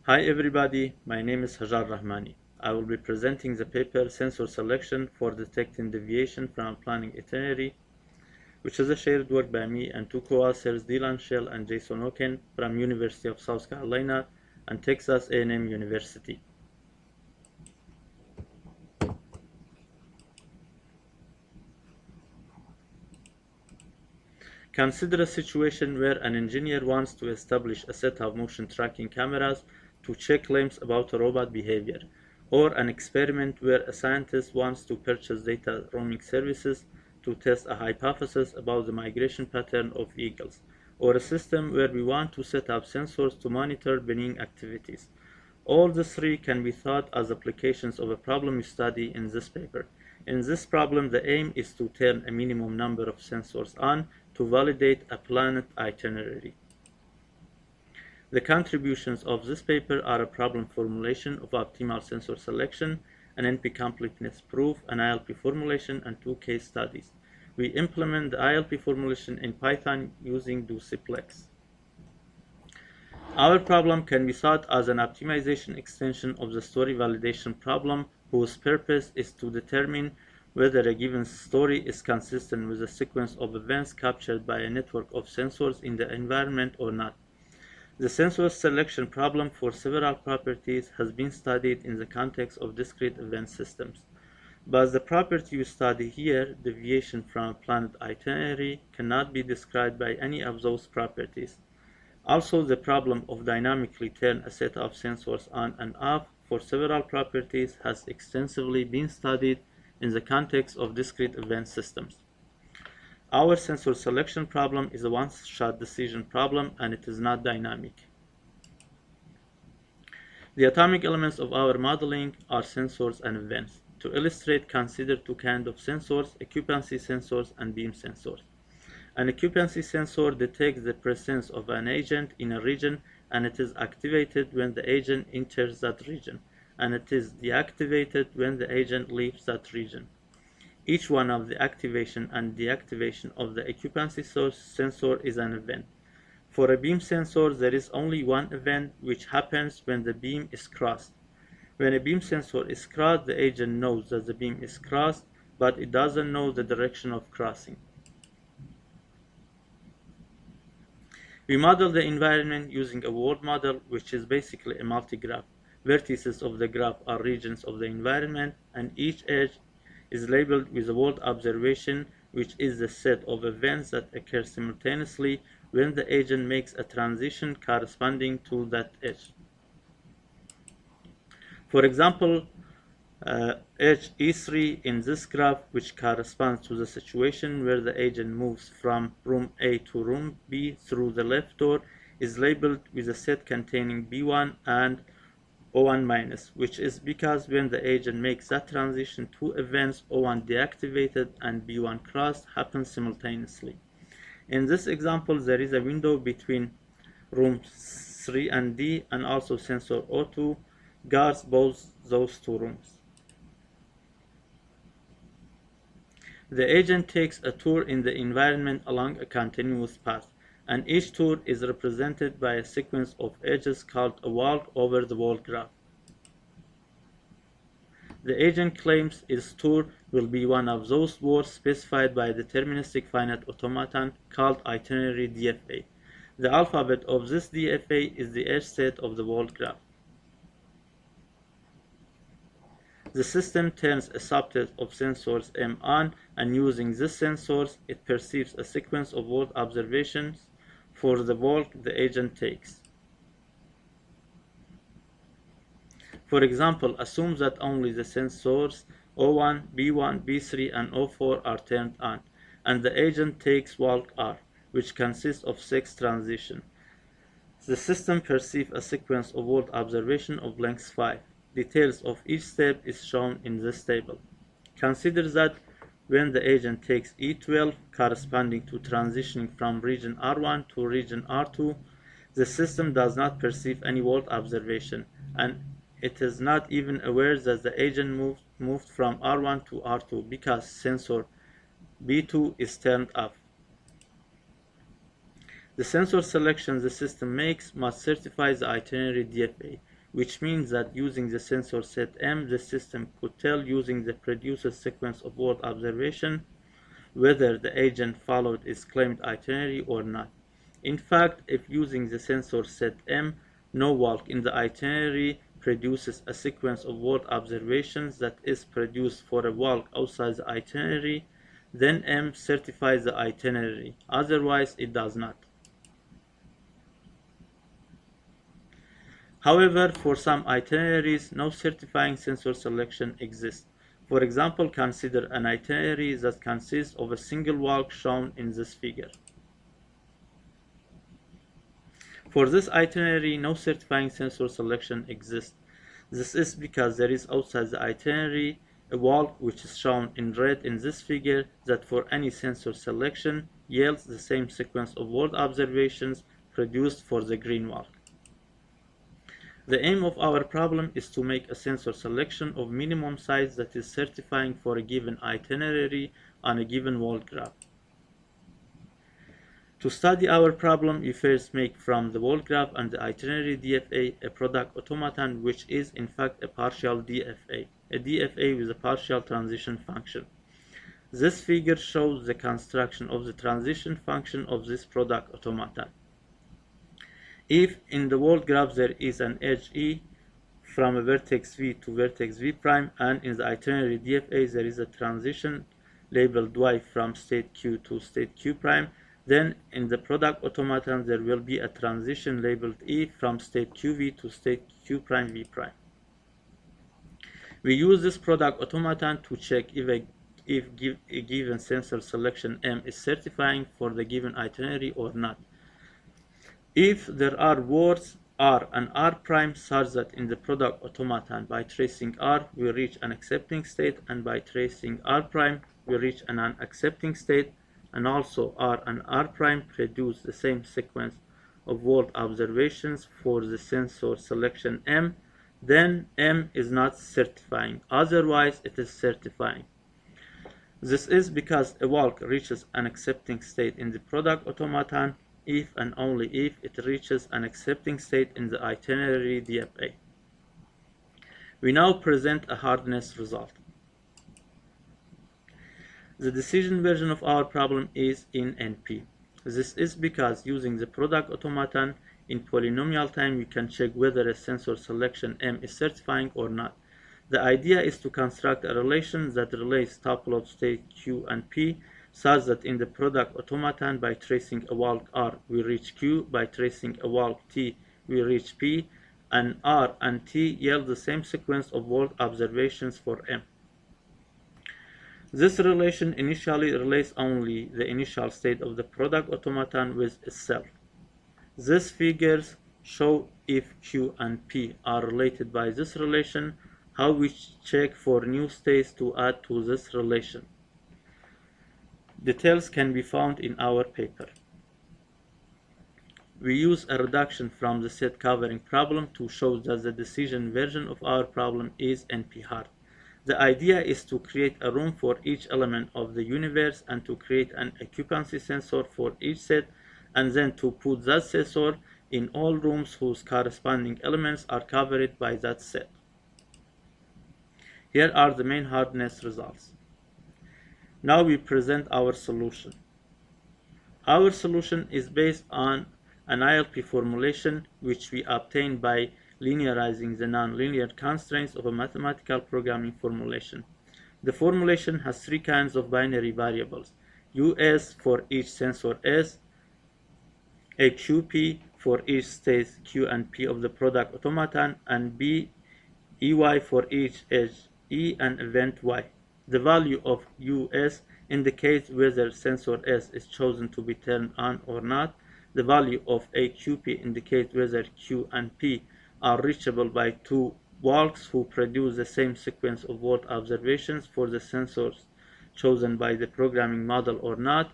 Hi everybody, my name is Hazhar Rahmani. I will be presenting the paper Sensor Selection for Detecting Deviation from Planning Itinerary, which is a shared work by me and two co-authors Dylan Shell and Jason Oken from University of South Carolina and Texas A&M University. Consider a situation where an engineer wants to establish a set of motion tracking cameras to check claims about robot behavior, or an experiment where a scientist wants to purchase data roaming services to test a hypothesis about the migration pattern of eagles, or a system where we want to set up sensors to monitor benign activities. All the three can be thought as applications of a problem we study in this paper. In this problem, the aim is to turn a minimum number of sensors on to validate a planet itinerary. The contributions of this paper are a problem formulation of optimal sensor selection, an NP completeness proof, an ILP formulation, and two case studies. We implement the ILP formulation in Python using DoSiplex. Our problem can be thought as an optimization extension of the story validation problem, whose purpose is to determine whether a given story is consistent with a sequence of events captured by a network of sensors in the environment or not. The sensor selection problem for several properties has been studied in the context of discrete event systems. But the property we study here, deviation from a planet itinerary, cannot be described by any of those properties. Also, the problem of dynamically turn a set of sensors on and off for several properties has extensively been studied in the context of discrete event systems. Our sensor selection problem is a one-shot decision problem, and it is not dynamic. The atomic elements of our modeling are sensors and events. To illustrate, consider two kinds of sensors: occupancy sensors and beam sensors. An occupancy sensor detects the presence of an agent in a region, and it is activated when the agent enters that region, and it is deactivated when the agent leaves that region. Each one of the activation and deactivation of the occupancy sensor is an event. For a beam sensor, there is only one event, which happens when the beam is crossed. When a beam sensor is crossed, the agent knows that the beam is crossed, but it doesn't know the direction of crossing. We model the environment using a world model, which is basically a multi-graph. Vertices of the graph are regions of the environment, and each edge is labeled with a world observation, which is the set of events that occur simultaneously when the agent makes a transition corresponding to that edge. For example, edge E3 in this graph, which corresponds to the situation where the agent moves from room A to room B through the left door, is labeled with a set containing B1 and O1-, which is because when the agent makes that transition, two events, O1 deactivated and B1 crossed, happen simultaneously. In this example, there is a window between rooms 3 and D, and also sensor O2 guards both those two rooms. The agent takes a tour in the environment along a continuous path, and each tour is represented by a sequence of edges called a walk over the world graph. The agent claims its tour will be one of those words specified by a deterministic finite automaton called itinerary DFA. The alphabet of this DFA is the edge set of the world graph. The system turns a subset of sensors M on, and using these sensors, it perceives a sequence of world observations for the walk the agent takes. For example, assume that only the sensors O1, B1, B3, and O4 are turned on, and the agent takes walk R, which consists of 6 transitions. The system perceives a sequence of world observation of length 5. Details of each step is shown in this table. Consider that when the agent takes E12, corresponding to transitioning from region R1 to region R2, the system does not perceive any world observation, and it is not even aware that the agent moved from R1 to R2 because sensor B2 is turned off. The sensor selection the system makes must certify the itinerary DFA. which means that using the sensor set M, the system could tell using the producer's sequence of world observation whether the agent followed its claimed itinerary or not. In fact, if using the sensor set M, no walk in the itinerary produces a sequence of world observations that is produced for a walk outside the itinerary, then M certifies the itinerary, otherwise it does not. However, for some itineraries, no certifying sensor selection exists. For example, consider an itinerary that consists of a single walk shown in this figure. For this itinerary, no certifying sensor selection exists. This is because there is outside the itinerary a walk which is shown in red in this figure that for any sensor selection yields the same sequence of world observations produced for the green walk. The aim of our problem is to make a sensor selection of minimum size that is certifying for a given itinerary on a given world graph. To study our problem, we first make from the world graph and the itinerary DFA a product automaton which is in fact a partial DFA, a DFA with a partial transition function. This figure shows the construction of the transition function of this product automaton. If in the world graph there is an edge E from a vertex V to vertex V prime, and in the itinerary DFA there is a transition labeled Y from state Q to state Q prime, then in the product automaton there will be a transition labeled E from state QV to state Q prime V prime. We use this product automaton to check if a given sensor selection M is certifying for the given itinerary or not. If there are words R and R prime such that in the product automaton by tracing R we reach an accepting state, and by tracing R prime we reach an unaccepting state, and also R and R prime produce the same sequence of world observations for the sensor selection M, then M is not certifying, otherwise it is certifying. This is because a walk reaches an accepting state in the product automaton if and only if it reaches an accepting state in the itinerary DFA. We now present a hardness result. The decision version of our problem is in NP. This is because using the product automaton in polynomial time we can check whether a sensor selection M is certifying or not. The idea is to construct a relation that relates tuple of state Q and P such that in the product automaton by tracing a walk R we reach Q, by tracing a walk T we reach P, and R and T yield the same sequence of world observations for M. This relation initially relates only the initial state of the product automaton with itself. These figures show if Q and P are related by this relation, how we check for new states to add to this relation. Details can be found in our paper. We use a reduction from the set covering problem to show that the decision version of our problem is NP-hard. The idea is to create a room for each element of the universe and to create an occupancy sensor for each set, and then to put that sensor in all rooms whose corresponding elements are covered by that set. Here are the main hardness results. Now we present our solution. Our solution is based on an ILP formulation which we obtained by linearizing the nonlinear constraints of a mathematical programming formulation. The formulation has three kinds of binary variables: US for each sensor S, a QP for each state Q and P of the product automaton, and B, EY for each edge E and event Y. The value of US indicates whether sensor S is chosen to be turned on or not. The value of AQP indicates whether Q and P are reachable by two walks who produce the same sequence of world observations for the sensors chosen by the programming model or not.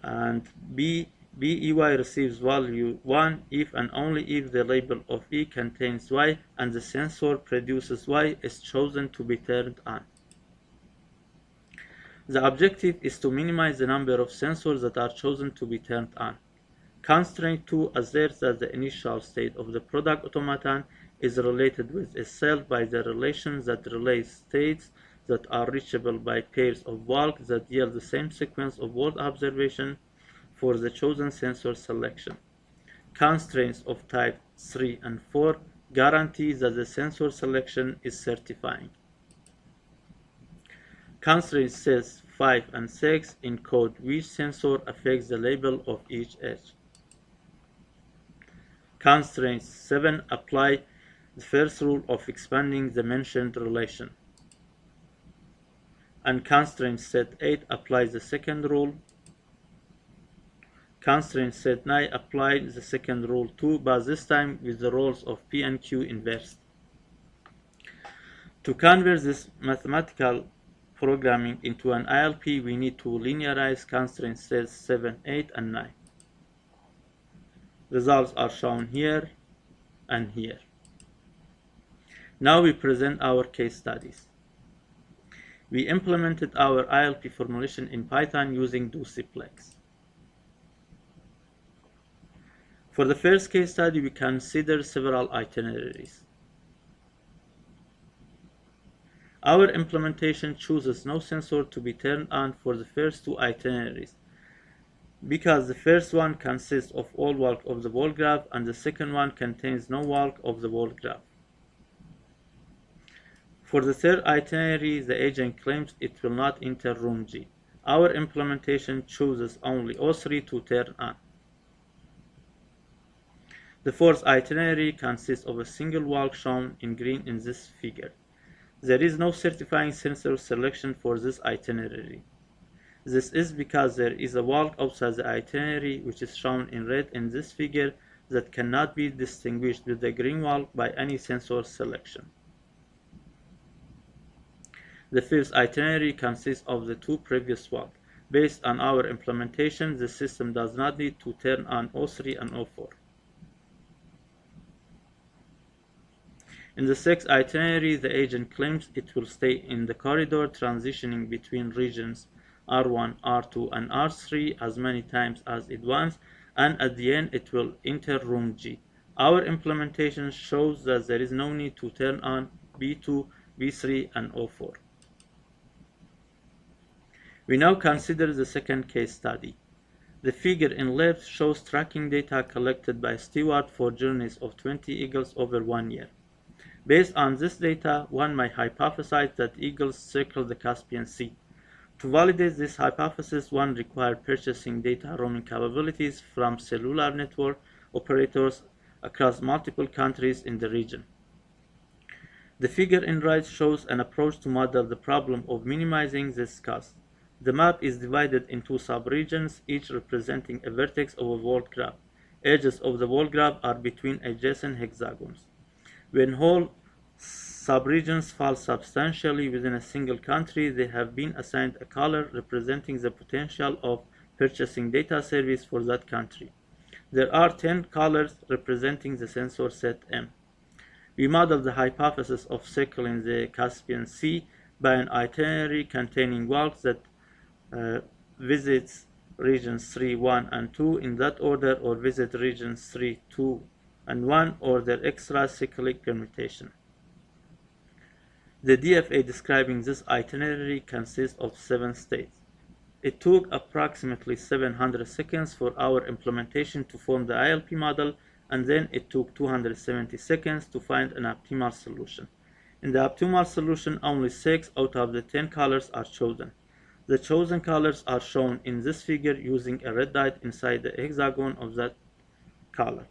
And BEY receives value 1 if and only if the label of E contains Y and the sensor produces Y is chosen to be turned on. The objective is to minimize the number of sensors that are chosen to be turned on. Constraint 2 asserts that the initial state of the product automaton is related with itself by the relation that relates states that are reachable by pairs of walks that yield the same sequence of word observation for the chosen sensor selection. Constraints of type 3 and 4 guarantee that the sensor selection is certifying. Constraint sets 5 and 6 encode which sensor affects the label of each edge. Constraint 7 apply the first rule of expanding the mentioned relation. And constraint set 8 applies the second rule. Constraint set 9 applies the second rule too, but this time with the roles of P and Q inversed. To convert this mathematical programming into an ILP, we need to linearize constraint sets 7, 8, and 9. Results are shown here and here. Now we present our case studies. We implemented our ILP formulation in Python using duplex. For the first case study, we consider several itineraries. Our implementation chooses no sensor to be turned on for the first two itineraries, because the first one consists of all walk of the wall graph and the second one contains no walk of the wall graph. For the third itinerary, the agent claims it will not enter room G. Our implementation chooses only O3 to turn on. The fourth itinerary consists of a single walk shown in green in this figure. There is no certifying sensor selection for this itinerary. This is because there is a walk outside the itinerary, which is shown in red in this figure, that cannot be distinguished with the green walk by any sensor selection. The fifth itinerary consists of the two previous walks. Based on our implementation, the system does not need to turn on O3 and O4. In the sixth itinerary, the agent claims it will stay in the corridor transitioning between regions R1, R2, and R3 as many times as it wants, and at the end it will enter room G. Our implementation shows that there is no need to turn on B2, B3, and O4. We now consider the second case study. The figure in left shows tracking data collected by Stewart for journeys of 20 eagles over 1 year. Based on this data, one might hypothesize that eagles circle the Caspian Sea. To validate this hypothesis, one required purchasing data roaming capabilities from cellular network operators across multiple countries in the region. The figure in right shows an approach to model the problem of minimizing this cost. The map is divided into subregions, each representing a vertex of a world graph. Edges of the world graph are between adjacent hexagons. When whole subregions fall substantially within a single country, they have been assigned a color representing the potential of purchasing data service for that country. There are 10 colors representing the sensor set M. We model the hypothesis of circling the Caspian Sea by an itinerary containing walks that visits regions 3, 1, and 2 in that order, or visit regions 3, 2, and 1, or their extra-cyclic permutation. The DFA describing this itinerary consists of 7 states. It took approximately 700 seconds for our implementation to form the ILP model, and then it took 270 seconds to find an optimal solution. In the optimal solution, only 6 out of the 10 colors are chosen. The chosen colors are shown in this figure using a red dot inside the hexagon of that color.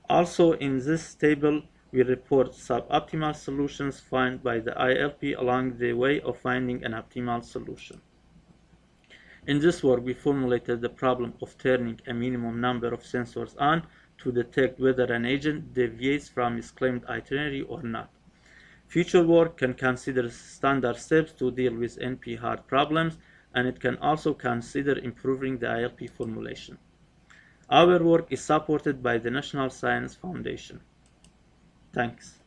Also in this table, we report suboptimal solutions found by the ILP along the way of finding an optimal solution. In this work, we formulated the problem of turning a minimum number of sensors on to detect whether an agent deviates from its claimed itinerary or not. Future work can consider standard steps to deal with NP-hard problems, and it can also consider improving the ILP formulation. Our work is supported by the National Science Foundation. Thanks.